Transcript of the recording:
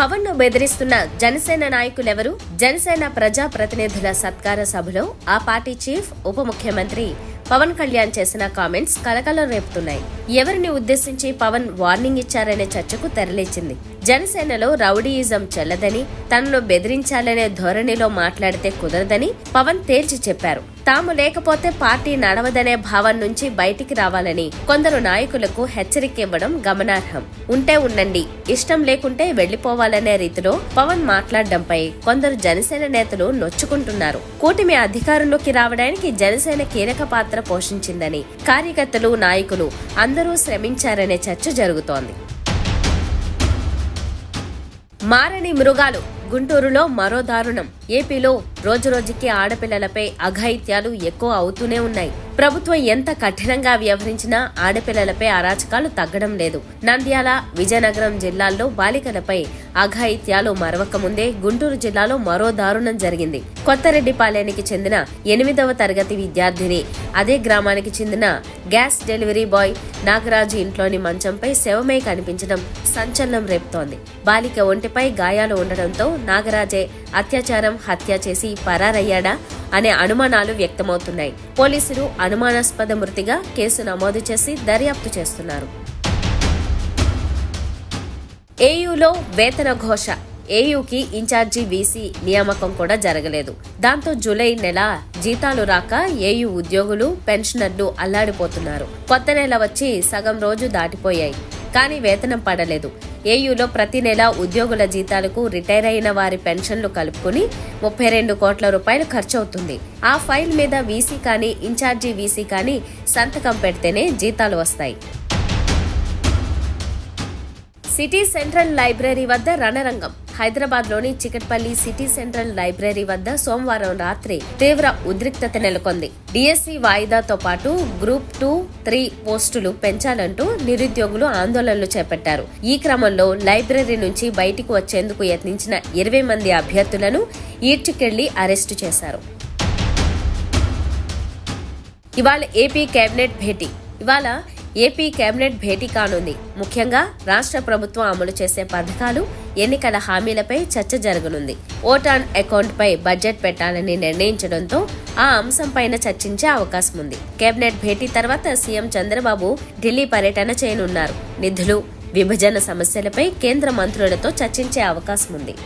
పవన్ ను బెదిరిస్తున్న జనసేన నాయకులెవరు? జనసేన ప్రజా ప్రతినిధుల సత్కార సభలో ఆ పార్టీ చీఫ్ ఉప ముఖ్యమంత్రి పవన్ కళ్యాణ్ చేసిన కామెంట్స్ కలకలం రేపుతున్నాయి. ఎవరిని ఉద్దేశించి పవన్ వార్నింగ్ ఇచ్చారనే చర్చకు తెరలేచింది. జనసేనలో రౌడీయిజం చెల్లదని, తనను బెదిరించాలనే ధోరణిలో మాట్లాడితే కుదరదని పవన్ తేల్చి చెప్పారు. తాము లేకపోతే పార్టీ నడవదనే భావం నుంచి బయటికి రావాలని కొందరు నాయకులకు హెచ్చరిక ఇవ్వడం గమనార్హం. ఉంటే ఉండండి, ఇష్టం లేకుంటే వెళ్లిపోవాలనే రీతిలో పవన్ మాట్లాడడంపై కొందరు జనసేన నేతలు నొచ్చుకుంటున్నారు. కూటమి అధికారంలోకి రావడానికి జనసేన కీలక పాత్ర పోషించిందని, కార్యకర్తలు, నాయకులు అందరూ శ్రమించారనే చర్చ జరుగుతోంది. మారని మృగాలు గుంటూరులో మరో దారుణం. ఏపీలో రోజురోజుకి ఆడపిల్లలపై అఘాయిత్యాలు ఎక్కువ అవుతూనే ఉన్నాయి. ప్రభుత్వం ఎంత కఠినంగా వ్యవహరించినా ఆడపిల్లలపై అరాచకాలు తగ్గడం లేదు. నంద్యాల, విజయనగరం జిల్లాల్లో బాలికలపై అఘాయిత్యాలు మరవకముందే గుంటూరు జిల్లాలో మరో దారుణం జరిగింది. కొత్తరెడ్డిపాలెనికి చెందిన 8వ తరగతి విద్యార్థిని అదే గ్రామానికి చెందిన గ్యాస్ డెలివరీ బాయ్ నాగరాజు ఇంట్లోని మంచంపై శవమై కనిపించడం సంచలనం రేపుతోంది. బాలిక ఒంటిపై గాయాలు ఉండడంతో నాగరాజే అత్యాచారం, హత్య చేసి పరారయ్యాడా అనే అనుమానాలు వ్యక్తమవుతున్నాయి. పోలీసులు అనుమానాస్పద మృతిగా కేసు నమోదు చేసి దర్యాప్తు చేస్తున్నారు. ఏయూలో వేతన ఘోష. ఏయూకి ఇన్ఛార్జి వీసీ నియామకం కూడా జరగలేదు. దాంతో జూలై నెల జీతాలు రాక ఏయూ ఉద్యోగులు, పెన్షనర్లు అల్లాడిపోతున్నారు. కొత్త నెల వచ్చి సగం రోజు దాటిపోయాయి, కానీ వేతనం పడలేదు. ఏయూలో ప్రతి నెల ఉద్యోగుల జీతాలకు, రిటైర్ అయిన వారి పెన్షన్లు కలుపుకుని 32 కోట్ల రూపాయలు ఖర్చవుతుంది. ఆ ఫైల్ మీద వీసీ కానీ, ఇన్ఛార్జి వీసీ కానీ సంతకం పెడితేనే జీతాలు వస్తాయి. సిటీ సెంట్రల్ లైబ్రరీ వద్ద రణరంగం. హైదరాబాద్ లోని చికట్పల్లి సిటీ సెంట్రల్ లైబ్రరీ వద్ద సోమవారం రాత్రి తీవ్ర ఉద్రిక్తత నెలకొంది. డిఎస్సి వాయిదాతో పాటు గ్రూప్ 2, 3 పోస్టులు పెంచాలంటూ నిరుద్యోగులు ఆందోళనలు చేపట్టారు. ఈ క్రమంలో లైబ్రరీ నుంచి బయటికి వచ్చేందుకు యత్నించిన 20 మంది అభ్యర్థులను ఈడ్చుకెళ్లి అరెస్టు చేశారు. ఇవాళ ఏపీ కేబినెట్ భేటీ కానుంది. ముఖ్యంగా రాష్ట్ర ప్రభుత్వం అమలు చేసే పథకాలు, ఎన్నికల హామీలపై చర్చ జరగనుంది. ఓట్ ఆన్ అకౌంట్ పై బడ్జెట్ పెట్టాలని నిర్ణయించడంతో ఆ అంశంపైన చర్చించే అవకాశం ఉంది. కేబినెట్ భేటీ తర్వాత సీఎం చంద్రబాబు ఢిల్లీ పర్యటన చేయనున్నారు. నిధులు, విభజన సమస్యలపై కేంద్ర మంత్రులతో చర్చించే అవకాశం ఉంది.